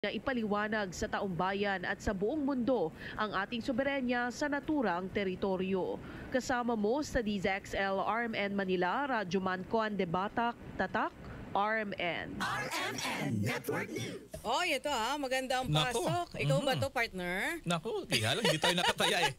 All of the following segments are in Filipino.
na ipaliwanag sa taong bayan at sa buong mundo ang ating soberenya sa naturang teritoryo. Kasama mo sa DZXL RMN Manila, Radyo Mancoan de Batak, Tatak, RMN. RMN Network News. Oh, ito maganda ang Nako. pasok. Ikaw ba to, partner? Naku, kaya lang, hindi tayo nakataya eh.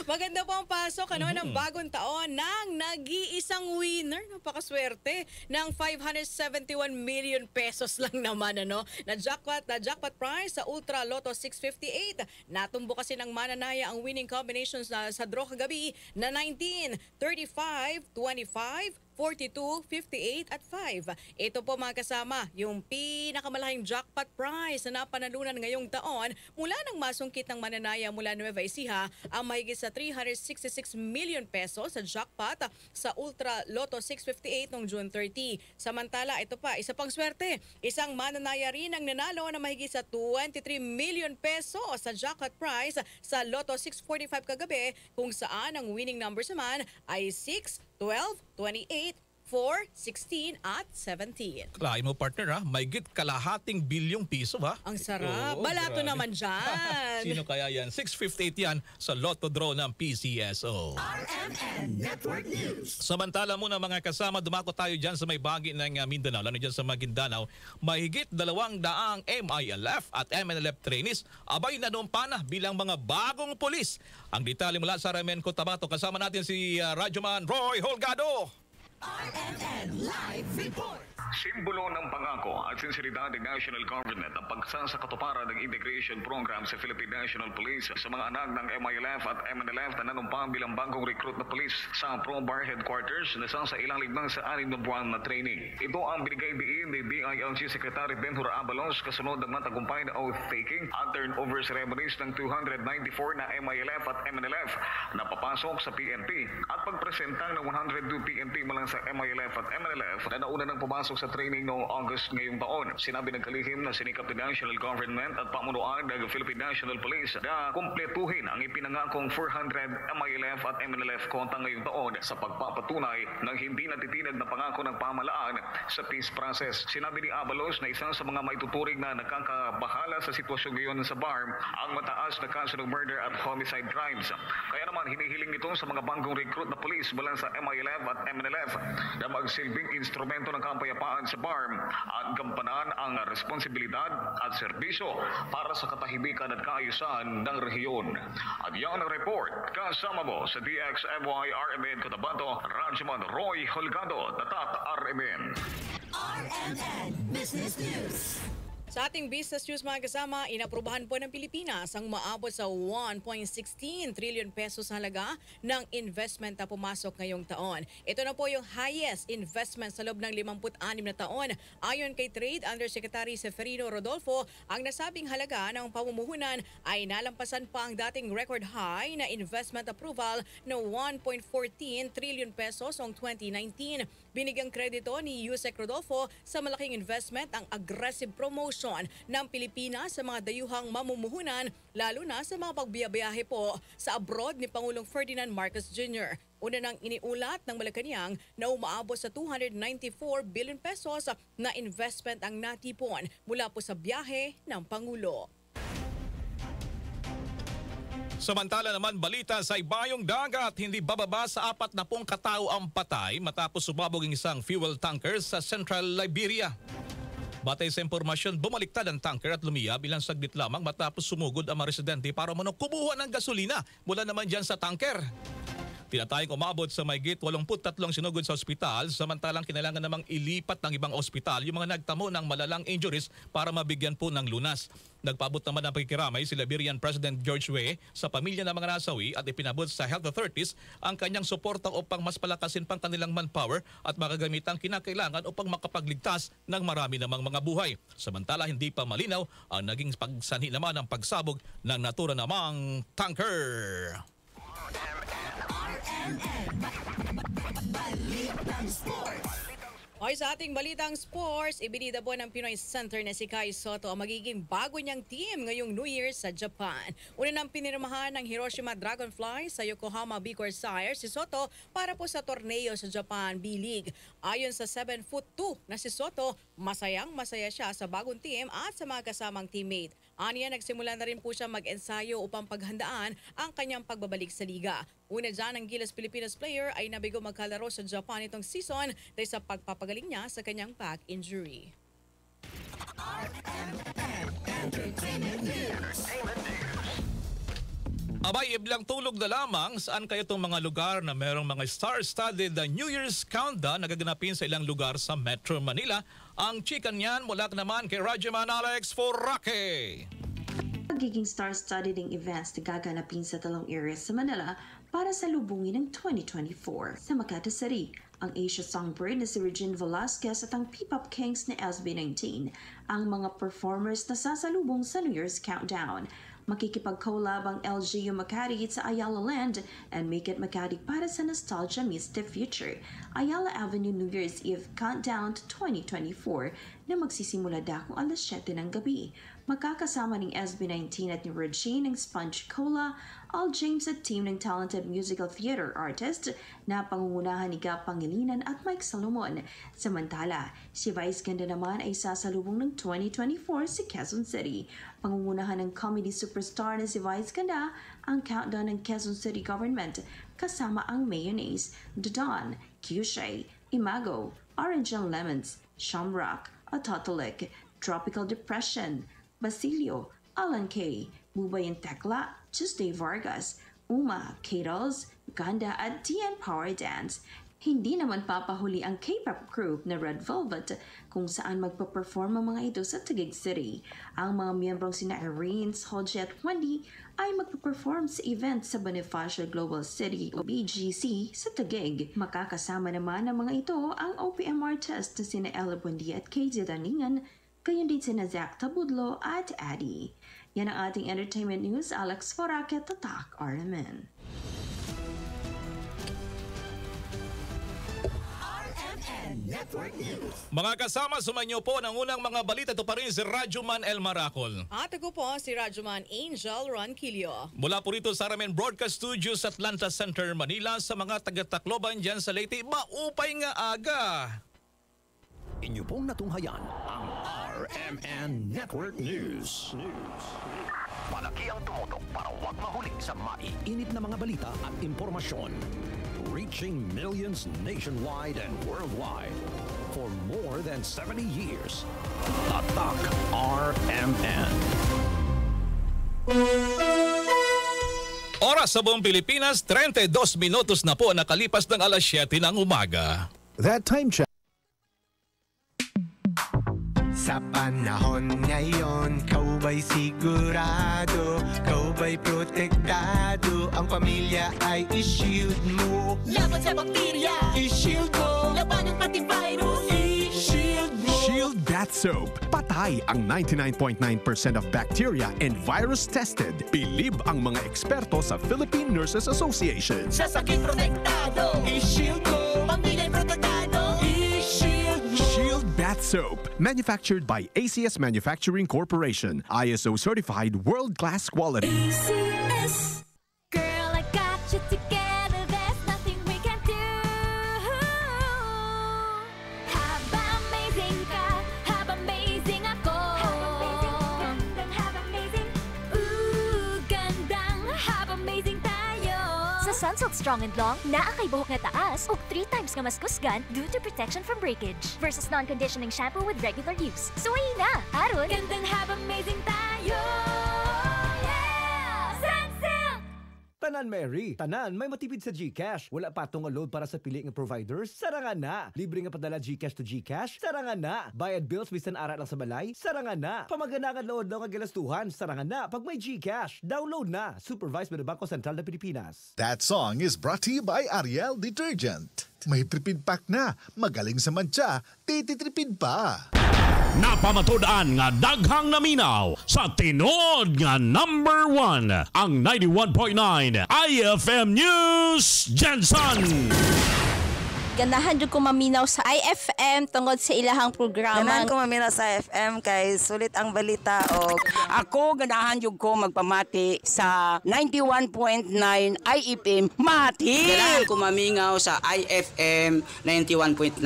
Maganda po ang pasok ng bagong taon ng nag-iisang winner. Napakaswerte ng 571 million pesos lang naman na jackpot prize sa Ultra Lotto 658. Natumbo kasi ng mananaya ang winning combinations sa draw kagabi na 19, 35, 25, 42, 58 at 5. Ito po mga kasama, yung pinakamalahing jackpot prize na napanalunan ngayong taon mula ng masungkit ng mananaya mula Nueva Ecija ang mahigit sa 366 million pesos sa jackpot sa Ultra Lotto 658 noong June 30. Samantala, ito pa, isa pang swerte. Isang mananaya rin ang nanalo na mahigit sa 23 million pesos sa jackpot prize sa Lotto 645 kagabi kung saan ang winning numbers naman ay 6, 12, 28, 4, 16 at 17. Klain mo, partner, ha? May git kalahating bilyong piso, ha? Ang sarap. Oo, Balato grabe. naman dyan. Sino kaya yan? 658 yan sa Lotto Draw ng PCSO. RMN Network News. Samantala muna mga kasama, dumako tayo dyan sa may bahagi ng Mindanao, lalo dyan sa Maguindanao. Mahigit 200 MILF at MNLF trainees abay nanumpa na bilang mga bagong pulis. Ang detalye mula sa RMN Cotabato, kasama natin si Radyoman Roy Holgado. RMN Live Report. Simbolo ng pangako at sinseridad ng national government ang pagsasakatuparan ng integration program sa Philippine National Police sa mga anak ng MILF at MNLF na nanumpa bilang bagong recruit na police sa ProBar Headquarters na sa ilalim ng sa 6 na buwan na training. Ito ang binigay diin ni DILG Secretary Benhur Abalos kasunod ng matagumpay na oath-taking at turnover ceremonies ng 294 na MILF at MNLF na papasok sa PNP at pagpresentang ng 102 PNP mula sa MILF at MNLF na nauna ng pumasok sa training noong August ngayong taon. Sinabi ng kalihim na sinikap ng national government at pamunuan ng Philippine National Police na kumpletuhin ang ipinangakong 400 MILF at MNLF konta ngayong taon sa pagpapatunay ng hindi natitinag na pangako ng pamahalaan sa peace process. Sinabi ni Abalos na isa sa mga maituturing na nakakabahala sa sitwasyon ngayon sa BARM ang mataas na kaso ng murder at homicide crimes. Kaya naman hinihiling nito sa mga bagong recruit na police mula sa MILF at MNLF na magsilbing instrumento ng kapayapaan sa BARM at gampanan ang responsibilidad at serbisyo para sa katahimikan at kaayusan ng rehiyon. At yan ang report. Kasama mo sa DXMY RMN Cotabato, Radyoman Roy Holgado, Tatak RMN. RMN Business News. Sa ating business news mga kasama, inaprubahan po ng Pilipinas ang maabot sa 1.16 trillion pesos halaga ng investment na pumasok ngayong taon. Ito na po yung highest investment sa loob ng 56 na taon. Ayon kay Trade Undersecretary Seferino Rodolfo, ang nasabing halaga ng pamumuhunan ay nalampasan pa ang dating record high na investment approval na 1.14 trillion pesos noong 2019. Binigyang kredito ni Yusek Rodolfo sa malaking investment ang aggressive promotion ng Pilipinas sa mga dayuhang mamumuhunan, lalo na sa mga pagbiyabiyahe po sa abroad ni Pangulong Ferdinand Marcos Jr. Una nang iniulat ng Malacanang na umaabot sa 294 billion pesos na investment ang natipon mula po sa biyahe ng Pangulo. Samantala naman, balita sa ibayong dagat, hindi bababa sa 40 katao ang patay matapos sumabog ang isang fuel tanker sa Central Liberia. Batay sa impormasyon, bumaliktad ang tanker at lumiyab ilang saglit lamang matapos sumugod ang mga residente para kumuha ng gasolina mula naman dyan sa tanker. Tinatayang umabot sa mahigit 83 sinugod sa ospital, samantalang kinailangan namang ilipat ng ibang ospital yung mga nagtamo ng malalang injuries para mabigyan po ng lunas. Nagpabot naman ng pakikiramay si Liberian President George Weah sa pamilya ng mga nasawi at ipinabot sa health authorities ang kanyang suporta upang mas palakasin pang kanilang manpower at makagamitang kinakailangan upang makapagligtas ng marami namang mga buhay. Samantala, hindi pa malinaw ang naging pagsanhi naman ng pagsabog ng natura namang tanker. RMN Balitang Sports. Okay, sa ating balitang sports, ibinida po ng Pinoy Center na si Kai Sotto ang magiging bago niyang team ngayong New Year sa Japan. Una nang pinirmahan ng Hiroshima Dragonflies sa Yokohama B Corsair si Sotto para po sa torneo sa Japan B-League. Ayon sa 7'2" na si Sotto, masaya siya sa bagong team at sa mga kasamang teammate. Aniya, nagsimula na rin po siya mag-ensayo upang paghandaan ang kanyang pagbabalik sa liga. Una dyan, ang Gilas Pilipinas player ay nabigo magkalaro sa Japan itong season dahil sa pagpapagaling niya sa kanyang back injury. Abay, iblang tulog na lamang saan kayo itong mga lugar na merong mga star-studded New Year's countdown na gaganapin sa ilang lugar sa Metro Manila. Ang chikan niyan mula naman kay Rajaman Alex Forraque. Magiging star-studded ang events na gaganapin sa talong areas sa Manila para sa lubungin ng 2024. Sa Makati City, ang Asia Songbird na si Regine Velasquez at ang P-Pop Kings na SB19 ang mga performers na sasalubong sa New Year's countdown. Makikipag-collab ang LGU Makati sa Ayala Land and Make It Makati para sa Nostalgia Meets the Future. Ayala Avenue New Year's Eve Countdown to 2024 na magsisimula dakong alas 7 ng gabi. Magkakasama ng SB19 at ni Regine ng Sponge Cola, Al James at team ng talented musical theater artist na pangungunahan ni Gap Pangilinan at Mike Salomon. Samantala, si Vice Ganda naman ay sasalubong ng 2024 sa Quezon City. Pangungunahan ng comedy superstar na si Vice Ganda ang countdown ng Quezon City Government kasama ang Mayonnaise, Dodon, Cushay, Imago, Orange and Lemons, Shamrock, Atotolic, Tropical Depression, Basilio, Alan K, Bubayan Tekla, Tuesday Vargas, Uma, Kadals, Ganda at TN Power Dance. Hindi naman papahuli ang K-pop group na Red Velvet kung saan magpa-perform ang mga ito sa Taguig City. Ang mga miyembrong sina Irene, Hodge at Wendy ay magpa-perform sa event sa Bonifacio Global City o BGC sa Taguig. Makakasama naman ng mga ito ang OPM artist na sina Ella Buendia at KZ Daningan, gayon din sina Zach Tabudlo at Addy. Yan ang ating entertainment news. Alex Forraque, Tatak, RMN. Network News. Mga kasama, sumanyo po ng unang mga balita. Ito pa rin si Rajuman El Maracol. At ako po si Rajuman Angel Ronquillo. Mula po rito sa Ramen Broadcast Studios sa Atlanta Center, Manila. Sa mga taga-Tacloban dyan sa Leyte, maupay nga aga. Inyo pong natunghayan ang RMN Network News. Malaki ang tumutok para huwag mahuli sa maiinit na mga balita at impormasyon. Reaching millions nationwide and worldwide for more than 70 years. Tatak RMN. Oras sa buong Pilipinas, 32 minutos na po nakalipas ng alas 7 ng umaga. That time check. Sa panahon ngayon, kau ba'y sigurado? Kau ba'y protektado? Ang pamilya ay i-shield mo. Laban sa bakterya, I-shield mo. laban ng pati virus. I-shield mo. Shield Bath Soap. Patay ang 99.9% of bacteria and virus tested. Believe ang mga eksperto sa Philippine Nurses Association. Sa sakit protektado, I-shield mo. pamilya protektado. I-shield mo. Shield Bath Soap. Manufactured by ACS Manufacturing Corporation. ISO certified world-class quality. Girl, I got you together, there's nothing we can do. Haba amazing ka, haba amazing ako. Haba amazing, ooh, gandang, haba amazing tayo. Sa Sunsilk Strong and Long, naa kay buhok nga taas ug 3 times nga mas kusgan due to protection from breakage versus non-conditioning shampoo with regular use. So ay na, aron gandang haba amazing tayo. Yeah! Sunsilk! Tanan Mary, tanan may matipid sa GCash. Wala pa tong load para sa pili ng providers. Sarangan na. Libre nga padala GCash to GCash. Sarangan na. Bayad bills bisan ara lang sa balay. Sarangan na. Pamaganangan load lang ang gilastuhan. Sarangan na. Pag may GCash, download na. Supervised by the Bangko Sentral ng Pilipinas. That song is brought to you by Ariel Detergent. May tripid pack na. Magaling sa mancha, tititripid pa. Napamatodaan nga daghang naminaw sa tinod nga number 1 ang 91.9 IFM News Jensen. Ganahan jud ko maminaw sa IFM tungod sa ilahang programa. Ganahan ko maminaw sa IFM kay sulit ang balita og ako ganahan jud ko magpamati sa 91.9 IFM Mati. Ganahan ko mamingaw sa IFM 91.9.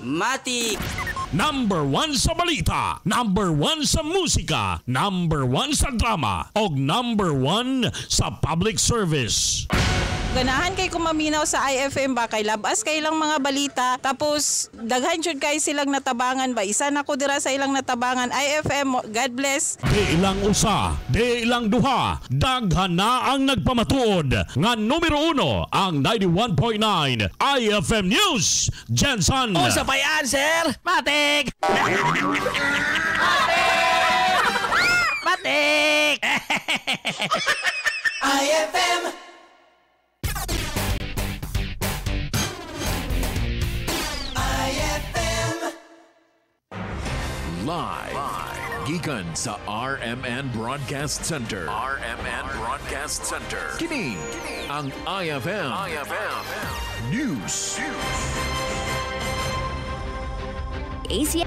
Mati. Number 1 sa balita, number 1 sa musika, number 1 sa drama, og number 1 sa public service. Ganahan kay kumaminaw sa IFM ba kay labas kay ilang mga balita tapos daghan jud kay silang natabangan ba isa na ko dira sa ilang natabangan IFM. God bless. Di ilang usa, di ilang duha, daghan na ang nagpamatuod nga numero 1 ang 91.9 IFM News. Jensen. Usa pa yan, sir. Matik. Matik. IFM. Live. Gikan sa RMN Broadcast Center. RMN Broadcast Center. Kini ang IFM News. Asia.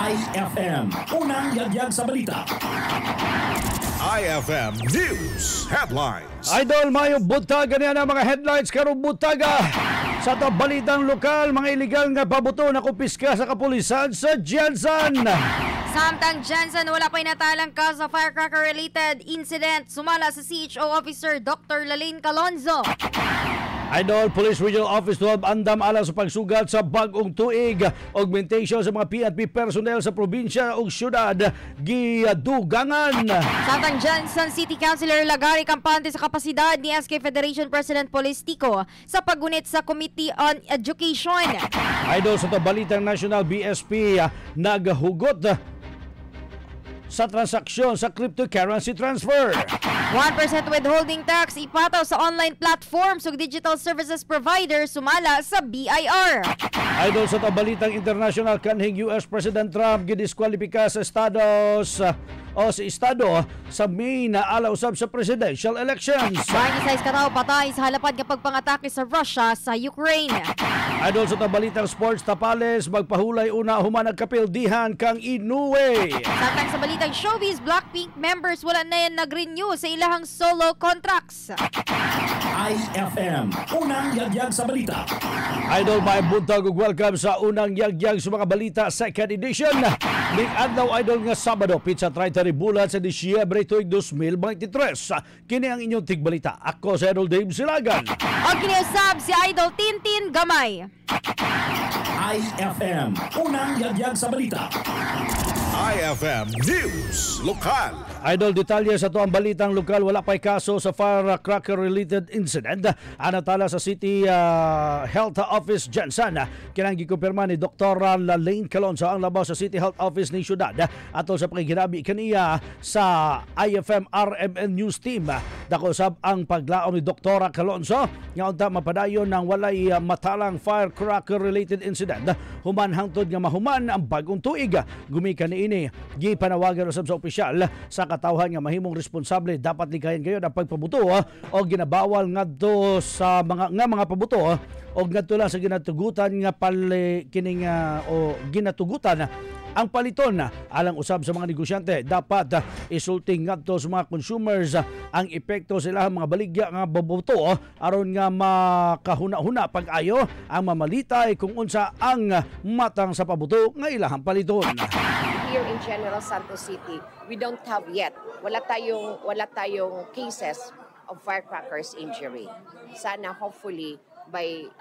IFM, unang yagyag sa balita. IFM News Headlines. Idol, mayong butaga niya ng mga headlines karong butaga. Sa balitang lokal, mga iligal nga pabuto na kumpiska sa kapulisan sa Jensen. Samtang Jensen, wala pa'y natalang ka sa firecracker-related incident. Sumala sa CHO Officer Dr. Lalaine Calonzo. Idol, Police Regional Office 12 andam alang sa pagsugat sa bagong tuig. Augmentation sa mga PNP personnel sa probinsya ug syudad gidugangan. Samtang Jensen City Councilor Lagari kampante sa kapasidad ni SK Federation President Police Tico sa paggunit sa Committee on Education. Idol, sa balitang National BSP naghugot sa transaksyon sa cryptocurrency transfer. 1% withholding tax ipataw sa online platforms ug digital services provider sumala sa BIR. Idol, sa balitang international, kanhing US President Trump gidiskwalipika sa estado sa May na alausab sa presidential elections. 26 katao patay sa halapad nga pagpangatake sa Russia sa Ukraine. Idol, sa balitang sports, Tapales magpahulay una human nagkapildihan kang Inoue. Samtang sa balitang showbiz, Blackpink members wala na yan nag-renew sa ilahang solo contracts. IFM, unang yagyag sa balita. Idol, may buntag ug welcome sa unang yagyag sa mga balita second edition. Ning adlaw, Idol, nga Sabado, pizza 30 bulan sa Disyembre tuig 2023. Kini ang inyong tigbalita. Ako si Idol Dave Silagan. Ang kiniusab si Idol Tintin Gamay. IFM, unang yagyag sa balita. IFM News Lokal. Idol, detalye sa tuang balitang lokal, wala pa'y kaso sa firecracker-related incident. Anatala sa City Health Office Jensen. Kinang gikumpirma ni Dr. Lalaine Calonzo ang labaw sa City Health Office ni Syudad atol sa pagiginabi kaniya sa IFM RMN News Team. Dako sab ang paglaom ni Dr. Calonzo nga unta mapadayon ng walay matalang firecracker-related incident. Human hangtod nga mahuman ang bagong tuig. Gumikan niini gipanawagan usab sa opisyal sa katawhan nga mahimong responsable dapat ligayan gayon ang pagpabuto o ginabawal ngadto sa mga pabuto o ngadto lang sa ginatugutan nga kining o ginatugutan ang paliton alang usab sa mga negosyante. Dapat isulting ngadto sa mga consumers ang epekto sa ilang mga baligya nga babuto aron nga makahuna-huna pag-ayo ang mamalitay kung unsa ang matang sa pabuto nga ilahang paliton. Here in General Santos City, we don't have yet. Wala tayong cases of firecrackers injury. Sana hopefully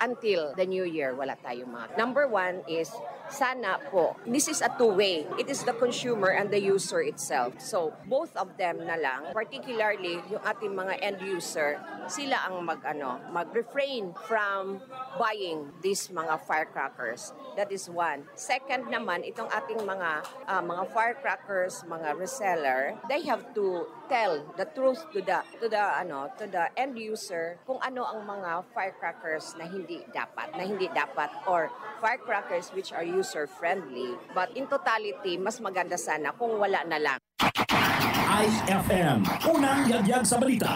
until the new year, wala tayong mga. Number one is, sana po, this is a two-way. It is the consumer and the user itself. So, both of them na lang, particularly yung ating mga end user, sila ang mag-refrain from buying these mga firecrackers. That is one. Second naman, itong ating mga firecrackers, mga reseller, they have to tell the truth to the end user kung ano ang mga firecrackers na hindi dapat or firecrackers which are user friendly. But in totality, mas maganda sana kung wala na lang. IFM, unang yagyag sa balita.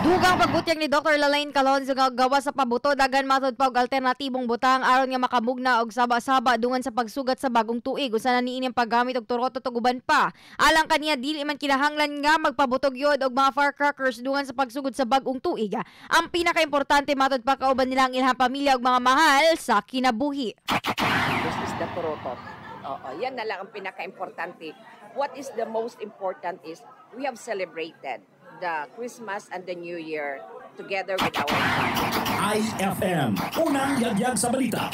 Dugang pagbutyag ni Dr. Lalaine Calonzo nga gawa sa pabuto dagan matod pa og alternatibong butang aron nga makamugna og saba-saba dungan sa pagsugat sa bagong tuig usa na niini ang paggamit og turotot ug uban pa. Alang kaniya dili man kinahanglan nga magpabutog yod og mga firecrackers dungan sa pagsugod sa bagong tuig. Ang pinakaimportante matod pa kauban nila ang ilang pamilya ug mga mahal sa kinabuhi. This is the turotot. Yan na lang ang pinaka-importante. What is the most important is we have celebrated the Christmas and the New Year together with our family. IFM, unang yagyag sa balita.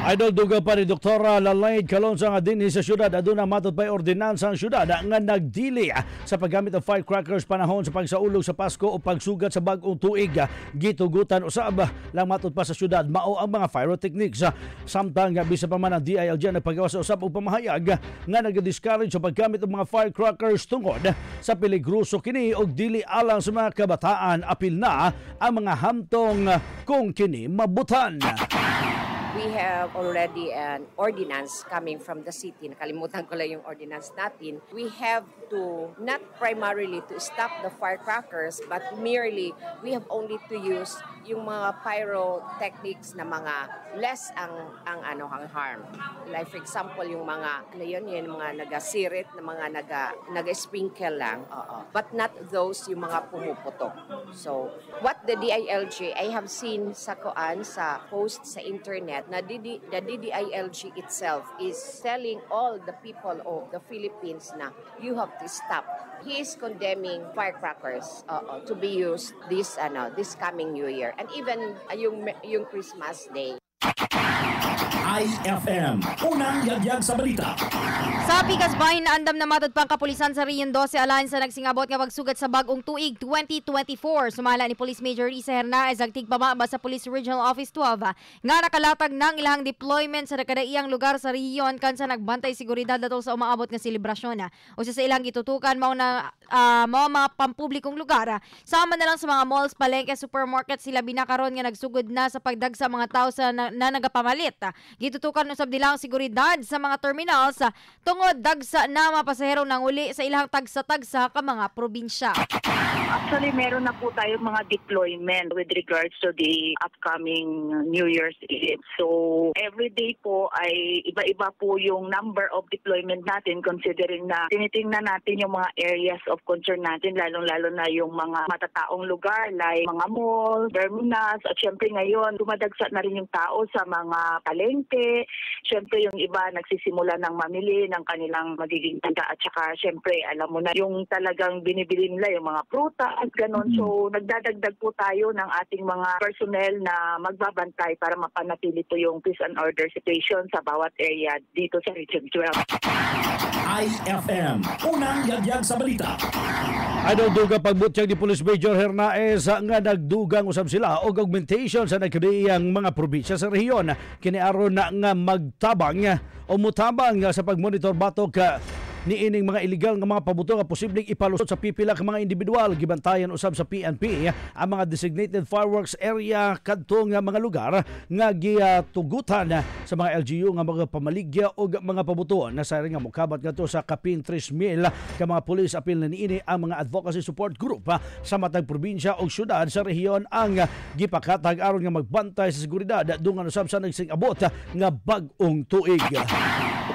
Idol duga pa ni Dr. Lalaine Calonzo nga dinhi sa syudad aduna matod pay ordinansa ang syudad nga nagdili sa paggamit ng firecrackers panahon sa pagsaulog sa Pasko o pagsugat sa bag-ong tuig. Gitugutan usab lang matod pa sa syudad mao ang mga pyrotechnics. Samtang bisa pa man ang DILG nagpagawa sa usab og pamahayag nga nag-discourage sa paggamit ng mga firecrackers tungod sa peligroso kini og dili alang sa mga kabataan. Apil na ang mga hamtong kung kini mabutan. We have already an ordinance coming from the city. Nakalimutan ko lang yung ordinance natin. We have to, not primarily to stop the firecrackers, but merely we have only to use yung mga pyrotechnics na mga less ang harm. Like for example, yung mga, yung mga naga-sirit, na mga naga-sprinkle lang. But not those yung mga pumuputok. So, what the DILG, I have seen sa post sa internet, na the DDILG itself is telling all the people of the Philippines na you have to stop. He is condemning firecrackers to be used this coming New Year and even yung Christmas Day. IFM, unang yagyag sa balita. Sa Pikas Bahin, naandam na matod pang kapulisan sa Region 12 alang sa nagsingabot nga pagsugat sa bagong tuig 2024. Sumala ni Police Major Risa Hernandez ang tigpamaba sa Police Regional Office 12 nga nakalatag ng ilang deployment sa nakadaiyang lugar sa rehiyon kansa nagbantay seguridad dato sa umaabot nga selebrasyon. Usa sa ilang gitutukan mao na mga pampublikong lugar. Sama na lang sa mga malls, palengke, supermarket sila binakaron nga nagsugod na sa pagdagsa mga tao sa na nagapamalit. Gitutukan usab nila ang seguridad sa mga terminals tungod dagsa na mga pasahero nang uli sa ilang tagsa-tagsa ka mga probinsya. Actually, meron na po tayong mga deployment with regards to the upcoming New Year's Eve. So, every day po ay iba-iba po yung number of deployment natin considering na tinitingnan natin yung mga areas of concern natin, lalong-lalo na yung mga matataong lugar like mga mall, terminals, at syempre ngayon, dumadagsa na rin yung tao sa mga palengke. Syempre yung iba nagsisimula ng mamili ng kanilang magiging tanda at saka syempre alam mo na yung talagang binibili nila yung mga prutas at ganon. So nagdadagdag po tayo ng ating mga personnel na magbabantay para mapanatili po yung peace and order situation sa bawat area dito sa Region 12. IFM, unang yagyag sa balita. Idol duga pagbutyag ni Police Major Hernandez nga nagdugang usab sila og augmentation sa nagkadiyang mga probinsya sa rehiyon. Kiniaron na nga magtabang o mutabang sa pagmonitor batok niining mga illegal nga mga pabuto nga posibleng ipalusot sa pipila ka mga individual. Gibantayan usab sa PNP ang mga designated fireworks area kadtong mga lugar nga gitugutan sa mga LGU nga mga pamaligya o mga pabuto na sa nga mokabat ngadto sa kapin 3,000 ka mga police apil na niini ang mga advocacy support group sa matag probinsya o syudad sa rehiyon ang gipakatag aron nga magbantay sa seguridad dungan usab sa nagsing-abot nga bag-ong tuig.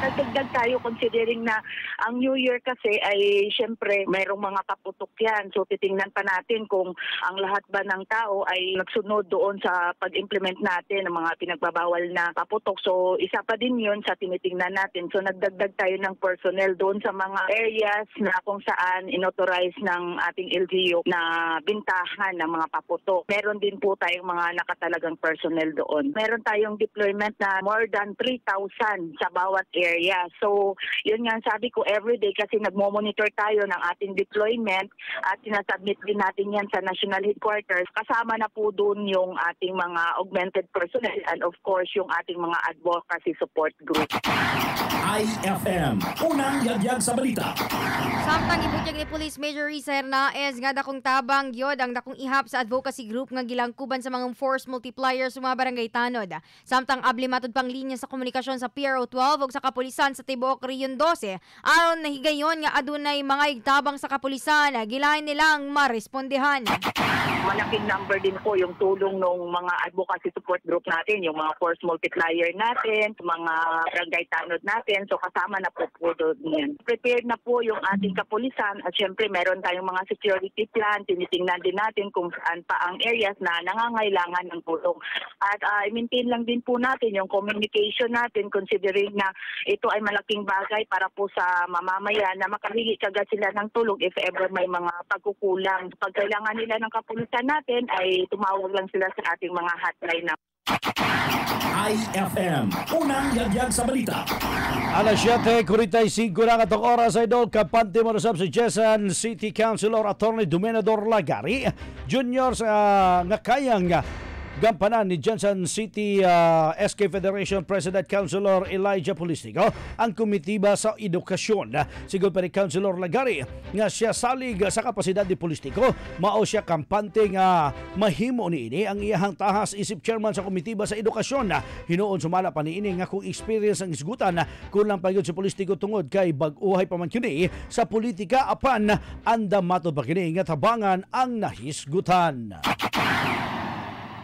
Nagdagdag tayo considering na ang New Year kasi ay syempre mayroong mga paputok yan. So titingnan pa natin kung ang lahat ba ng tao ay nagsunod doon sa pag-implement natin ng mga pinagbabawal na paputok. So isa pa din yun sa tinitingnan natin. So nagdagdag tayo ng personnel doon sa mga areas na kung saan inauthorize ng ating LGU na bintahan ng mga paputok. Meron din po tayong mga nakatalagang personnel doon. Meron tayong deployment na more than 3,000 sa bawat area. So, yun nga sabi ko, everyday kasi nagmo-monitor tayo ng ating deployment at sinasubmit din natin yan sa National Headquarters. Kasama na po doon yung ating mga augmented personnel and of course yung ating mga advocacy support group. IFM, unang yagyag sa balita. Samtang ibutyag ni Police Major Risa Hernaez nga dakong tabang gyud ang dakong ihap sa advocacy group nga gilangkuban sa mga force multiplier sa mga barangay tanod. Samtang abli matud pang linya sa komunikasyon sa PRO 12 ug sa kapulisan sa tibuok Riyon 12 aron nahigayon nga adunay mga igtabang sa kapulisan gilain nilang marespondehan. Malaking number din po yung tulong ng mga advocacy support group natin, yung mga force multiplier natin, mga barangay tanod natin. So kasama na po doon yan. Prepared na po yung ating kapulisan at syempre meron tayong mga security plan. Tinitingnan din natin kung saan pa ang areas na nangangailangan ng tulong. At i-maintain lang din po natin yung communication natin considering na ito ay malaking bagay para po sa mamamayan na makahingi kagad sila ng tulong if ever may mga pagkukulang. Pag kailangan nila ng kapulisan natin ay tumawag lang sila sa ating mga hotline na. IFM, unang yagyag sa balita. Alas 7:45 na katong oras idol kapante mo sa Quezon City Councilor Attorney Domenador Lagari Junior sa nga kayang gampanan ni Jensen City SK Federation President Councilor Elijah Polistico ang komitiba sa edukasyon. Sigod pa ni Councilor Lagari nga siya salig sa kapasidad ni Polistico, mao siya kampante nga mahimo niini ang iyahang tahas isip chairman sa komitiba sa edukasyon. Hinuon sumala pa niini nga kung experience ang isgutan kulang pa gyud si Polistico tungod kay bag-uhay pa man kini sa politika apan andam matod pa kini nga tabangan ang nahisgutan.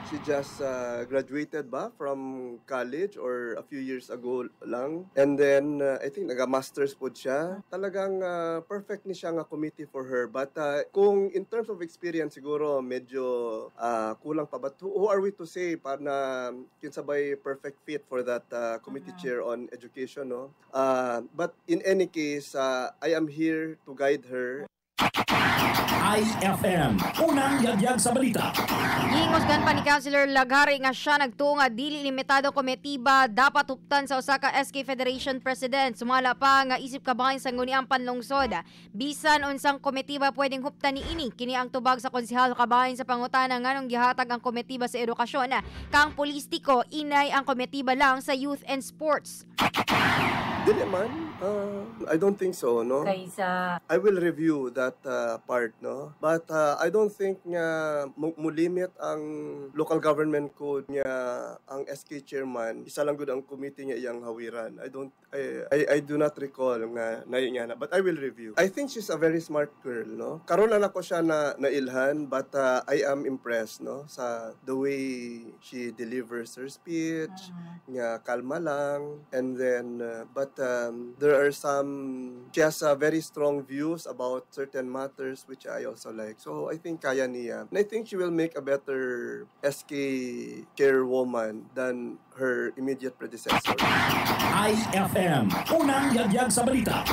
She just graduated from college or a few years ago lang. And then, I think naga-masters po siya. Talagang perfect ni siya nga committee for her. But kung in terms of experience, siguro medyo kulang pa. But who are we to say para na kinsabay perfect fit for that committee chair on education, no? But in any case, I am here to guide her. IFM, unang yagyag sa balita. Giingosgan pa ni Councilor Lagari nga siya nagtunga dili limitado komitiba dapat huptan sa usa ka SK Federation President. Sumala pa nga isip kabahin sa nguniang panlungsod. Bisan unsang komitiba pwedeng huptan niini kini ang tubag sa konsehal kabahin sa pangutana nganong gihatag ang komitiba sa edukasyon. Kang Polistico inay ang komitiba lang sa youth and sports. Dili man. I don't think so, no? Kaysa I will review that part, no? But I don't think nga mo-limit ang local government code nga ang SK chairman isa lang gud ang committee nga iyang hawiran. I do not recall nga nainga na, but I will review. I think she's a very smart girl, no? Karon lang ako siya nailhan, but I am impressed, no? Sa the way she delivers her speech, nga kalma lang, and then but there are she has very strong views about certain matters which I also like. So I think kaya niya. And I think she will make a better SK chairwoman than her immediate predecessor. IFM, unang yagyag sa balita.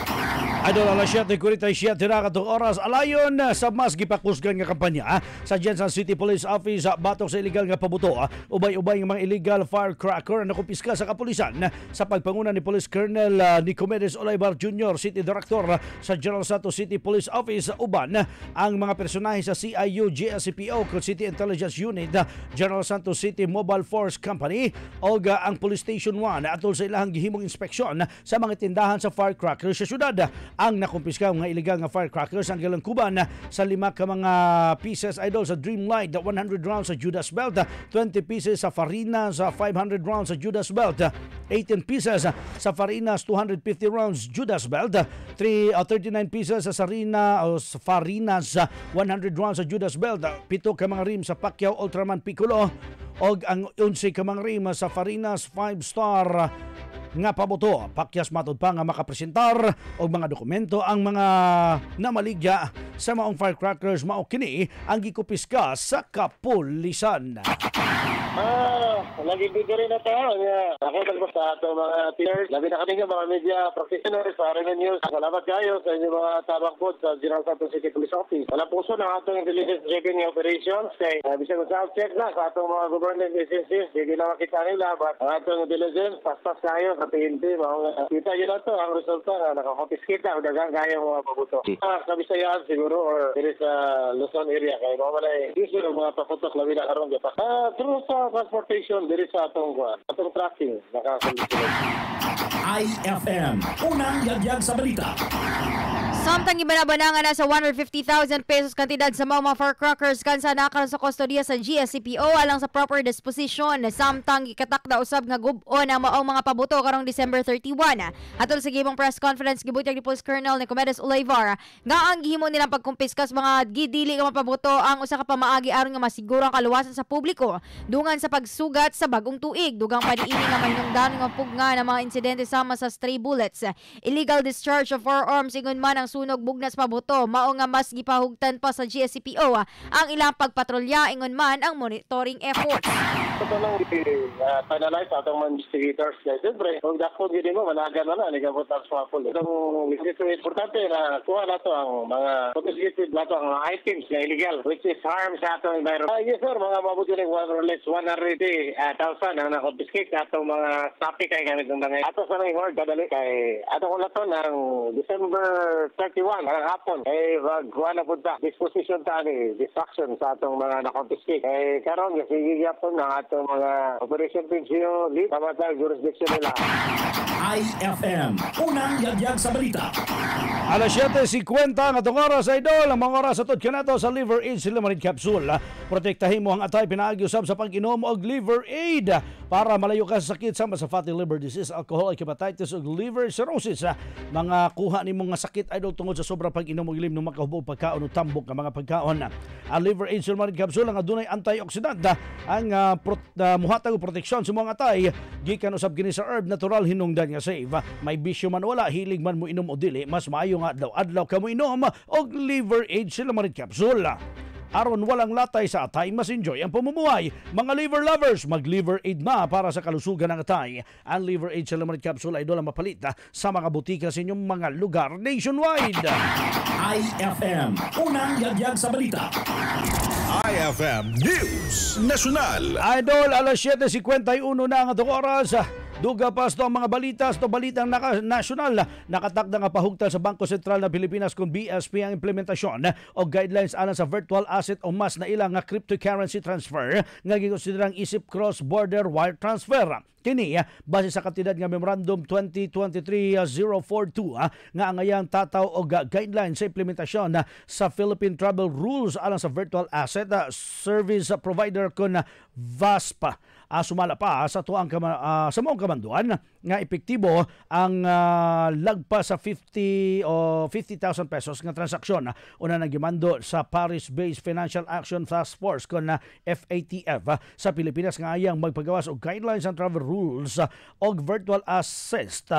Idol alas 7:47 na katong oras alayon sa mas gipakusgan nga kampanya sa Jensen City Police Office batok sa illegal nga pabuto ubay-ubay nga mga illegal firecracker na nakupiska sa kapulisan sa pagpanguna ni Police Colonel Nicomedes Olivar Jr., City Director sa General Santos City Police Office. Uban ang mga personahe sa CIU, GSCPO, City Intelligence Unit, General Santos City Mobile Force Company o ang Police Station 1 atol sa ilahang gihimong inspeksyon sa mga tindahan sa firecrackers sa syudad. Ang nakumpiska mga illegal nga firecrackers ang galangkuban sa 5 ka mga pieces idol sa Dreamlight, 100 rounds sa Judas Belt, 20 pieces sa Farinas, 500 rounds sa Judas Belt, 18 pieces sa Farinas, 250 rounds Judas Belt, 39 pieces sa Farinas, 100 rounds sa Judas Belt, 7 ka mga rim sa Pacquiao Ultraman Piccolo og ang 11 ka mga rim sa Farinas 5-star nga paboto. Pakyas matod pa nga makapresentar og mga dokumento ang mga namaligya sa maong firecrackers mao kini ang gikupiska sa kapulisan. Lagi bigay na tayo. Nakita ko sa ating mga peers, labi na kami mga media professionals sa RMN News. Salamat kayo sa inyong mga tabang po sa General Santos City Police Office. Walang puso ng atong intelligence checking operations. Kaya bisag ko sa check na sa atong mga government agencies. Hindi na makita nila. But ang atong intelligence, paspas kayo sa PNP. Kita yun na ito. Ang resulta na nakakonfiskate na. Dagang kaya mga pabuto. Sa Bisayaan siguro or there is a Luzon area. Kaya mga malay, usually mga paputok labi na karong gapak. Through sa transportation, there is atong tracking. IFM, unang yagyag sa balita. Samtang ibanabanangan na sa 150,000 pesos kantidad sa mga firecrackers kansa nakaroon sa kustodiya sa GSCPO alang sa proper disposition. Samtang ikatakda usab nga gub-on ang maong mga pabuto karong December 31. Atol sa gibong press conference gibutyag ni Police Colonel Nicomedes Olivar nga ang gihimo nilang pagkumpiskas mga gidili nga mapabuto ang usa ka pamaagi aron nga masiguro ang kaluwasan sa publiko dungan sa pagsugat sa bagong tuig. Dugang paniini nga mahinungdan nga pugna ng mga insidente sama sa stray bullets, illegal discharge of firearms ingon man ang sunog bugnas pabuto. Mao nga mas gipahugtan pa sa GSCPO ang ilang pagpatrolya ingon man ang monitoring efforts. Ito lang finalize atong mga investigators. Siyempre, kung dakot yun mo, managan na nagabot ang swapol. Itong importante na kuha na ito ang mga confiscated na ito ang items na illegal which is harm sa atong environment. Yes sir, mga mabuti ng 180,000 ang na-confiscate sa atong mga topic kay gamit ng mga ato sa nang hord kadali kay ato ko na ito ng December 31 ang hapon kay wag na punta disposition ta ni distraction sa atong mga na-confiscate kay karon sige gyapon ng atong mga operation pension lead pamatag jurisdiction nila. IFM, unang yagyag sa balita. Alas 7:50 ang atong oras idol. Ang mga oras atod kanato sa Liver Aid Silimarid Capsule. Protektahin mo ang atay pinaagi usab sa pag-inom og Liver Aid para malayo ka sa sakit sama sa fatty liver disease, alcoholic hepatitis ug liver cirrhosis. Mga kuha nimo nga sakit idol tungod sa sobrang pag-inom og ilim ng makahubog pagkaon o tambok nga mga pagkaon. Ang Liver Aid Silimarid Capsule ang adunay antioxidant ang muhatag og proteksyon sa mga atay gikan usab kini sa herb natural hinungdan nga save. May bisyo man wala, hilig man mo inom o dili, mas maayo nga adlaw-adlaw ka mo inom og Liver Aid Silimarid Capsule. Aron walang latay sa atay, mas enjoy ang pamumuhay. Mga liver lovers, mag-Liver Aid na para sa kalusugan ng atay. Ang Liver Aid Silimarid Capsule ay doon mapalit sa mga butika sa inyong mga lugar nationwide. IFM, unang yagyag sa balita. IFM News National. Idol, alas 7:51 na ang atong oras. Duga pa sa mga balita, sa balitang national, nakatakda nga pahugtan sa Bangko Sentral ng Pilipinas kung BSP ang implementasyon o guidelines alang sa virtual asset o mas na ilang nga cryptocurrency transfer nga gikonsiderang isip cross-border wire transfer. Kini base sa kantidad nga Memorandum 2023-042 nga angayang tataw og guidelines sa implementasyon sa Philippine Travel Rules alang sa virtual asset service provider kon VASP. Sumala pa sa tuang sa maong kamanduan nga epektibo ang lagpas sa 50,000 pesos nga transaksyon una nang gimando sa Paris-based Financial Action Task Force kon FATF sa Pilipinas nga ayang magpagawas og guidelines ang travel rules og virtual assist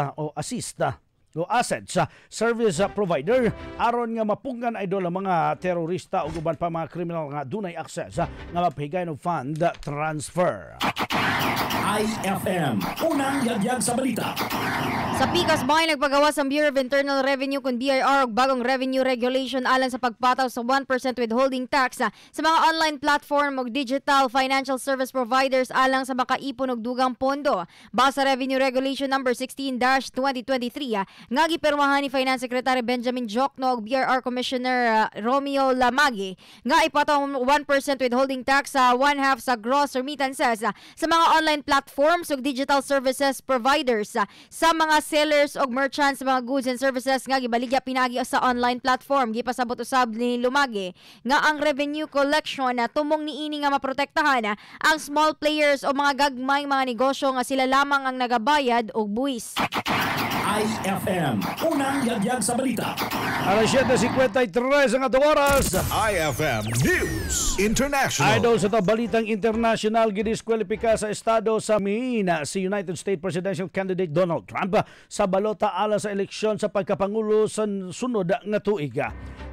assets service provider aron nga mapungan idol ang mga terorista o uban pa mga kriminal nga dunay access nga mapahigay ng fund transfer. IFM, unang yagyag sa balita. Sa Picas Bay, nagpagawas ang Bureau of Internal Revenue kung BIR og bagong revenue regulation alang sa pagpataw sa 1% withholding tax sa mga online platform og digital financial service providers alang sa makaipon og dugang pondo. Basa Revenue Regulation number 16-2023 nga gipirmahan ni Finance Secretary Benjamin Jokno og BIR Commissioner Romeo Lamagi nga ipataw 1% withholding tax sa 1/2 sa gross remittances sa mga online platforms ug digital services providers sa mga sellers og merchants sa mga goods and services nga gibaligya pinagi sa online platform. Gipasabot usab ni Lumagi nga ang revenue collection tumong niini nga maprotektahan ang small players o mga gagmay mga negosyo nga sila lamang ang nagabayad og buwis. IFM, unang yagyag sa balita. Alas 7:53 ang atong oras. IFM News International. Idol sa balitang international, gidiskwalipika sa estado sa Maine si United States Presidential Candidate Donald Trump sa balota alang sa eleksyon sa pagkapangulo sa sunod nga tuig.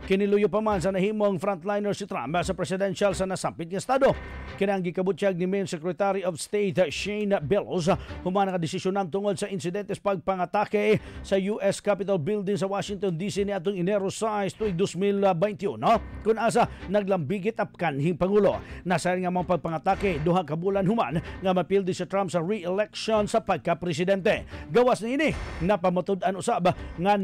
Kiniluyo pa man sa nahimong frontliner si Trump sa presidential sa nasampit nga estado. Kinang gikabutyag ni Maine Secretary of State Shane Bellows human nga desisyonan tungod sa insidentes pagpangatake sa US Capitol Building sa Washington DC ni atong Enero 6 tuig 2021 kun asa naglambigit ang kanhing pangulo. Nasayan nga mga pagpangatake duha ka bulan human nga mapildi si Trump sa re-election sa pagka-presidente. Gawas niini napamatud-an usab nga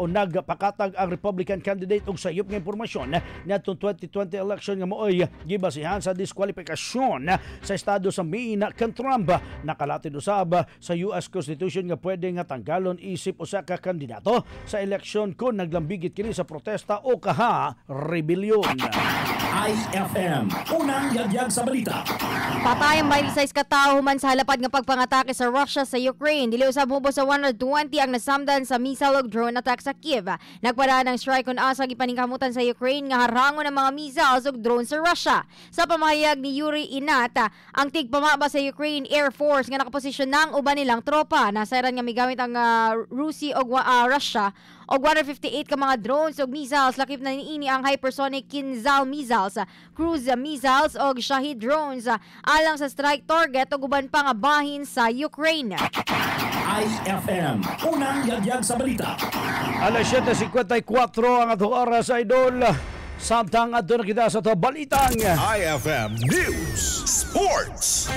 nagpakatag ang Republican candidate og sayop nga impormasyon niadtong 2020 election nga mooy gibasihan sa diskwalifikasyon sa estado sa Maine kan Trump. Nakalatid usab sa US Constitution nga pwede nga tanggalon isip usa ka kandidato sa eleksyon kung naglambigit kini sa protesta o rebellion. IFM, unang yagyag sa balita. Patay ang 26 katao human sa halapad nga pagpangatake sa Russia sa Ukraine. Dili usab mubo sa 120 ang nasamdan sa missile ug drone attack sa Kiev. Nagpadaan ng strike on asa gipaningkamutan sa Ukraine nga harangon ang mga missiles ug drone sa Russia. Sa pamahayag ni Yuri Inata, ang tigpamaba sa Ukraine Air Force nga nakaposisyon ng uban nilang tropa. Nasairan nga migamit ang Russia og 158 ka mga drones ug missiles. Lakip na niini ang hypersonic Kinzhal missiles, cruise missiles ug Shahid drones alang sa strike target ug uban pa nga bahin sa Ukraine. IFM, unang yagyag sa balita. Alas 7:54 ang atong oras, idol. Samtang adto na kita sa to balitang IFM News Sports.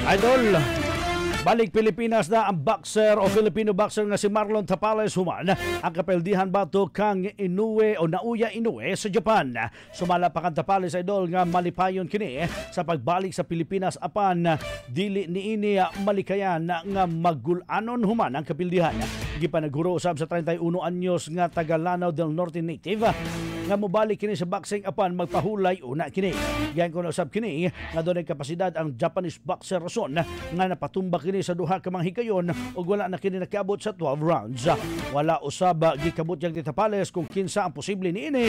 Idol, balik Pilipinas na ang boxer o Filipino boxer nga si Marlon Tapales human ang kapeldihan bato kang Naoya Inoue sa Japan. Sumala pa kang Tapales, idol, nga malipayon kini sa pagbalik sa Pilipinas apan dili niini malikayan nga magulanon human ang kapeldihan. Gipanaghuro usab sa 31 anyos nga taga Lanao del Norte native nga mobalik kini sa boxing apan magpahulay una kini. Yan ko na usab kini nga dunay kapasidad ang Japanese boxer rason nga napatumba kini sa duha ka mga higayon ug wala na kini nakaabot sa 12 rounds. Wala usab gikabot yang Tapales kung kinsa ang posible niini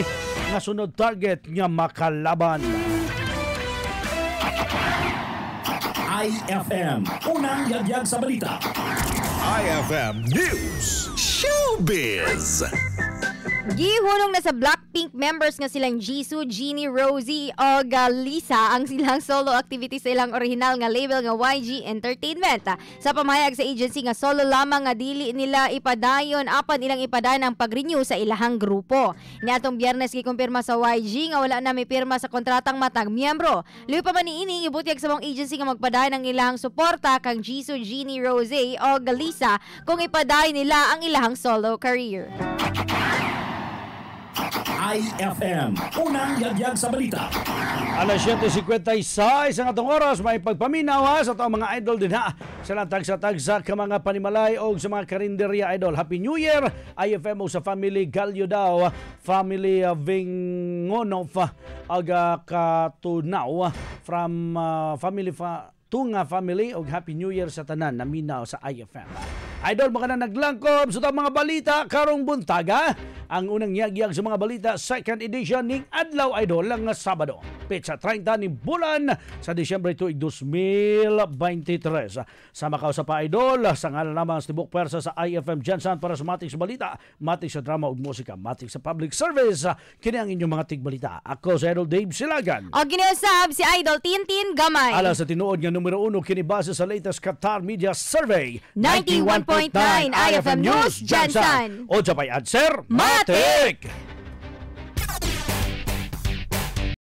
nga sunod target nga makalaban. IFM, unang yagyag sa balita. IFM News Showbiz. Gihunong na sa Blackpink members nga silang Jisoo, Jeannie, Rosie o Lisa ang silang solo activity sa ilang original nga label nga YG Entertainment. Sa pamahayag sa agency nga solo lamang nga dili nila ipadayon apan ilang ipadayon ang pag-renew sa ilahang grupo. Niadtong Biyernes gikumpirma sa YG nga wala na may pirma sa kontratang matag miyembro. Luy pa man niini gibutyag sa mong agency nga magpadayon ang ilahang suporta kang Jisoo, Jeannie, Rosie o Lisa kung ipadayon nila ang ilahang solo career. IFM, unang yagyag sa balita. Alas 7:56 ang atong oras, may pagpaminaw sa atong mga idol din ha. Sa tagsa-tagsa ka mga panimalay o sa mga karinderya, idol. Happy New Year! IFM o sa family Galyo daw, family Vingonov aga Katunaw from family Tunga family og Happy New Year sa tanan na minaw sa IFM. Idol, mga na naglangkob sa mga balita karong buntaga. Ang unang yagyag sa mga balita, second edition ning adlaw, idol, lang nga Sabado. Petsa 30 ni bulan sa Disyembre 2023. Sama ka sa pa, idol, sa ngalan naman sa tibok pwersa sa IFM Jensen para sa matik sa balita, matik sa drama ug musika, matik sa public service. Kini ang inyong mga tigbalita. Ako sa Idol Dave Silagan. O giniusab si Idol Tintin Gamay. Ala sa tinuod nga numero 1 kini base sa latest Qatar Media Survey. 91.9 IFM News Jensen. O Japay Adser Matik.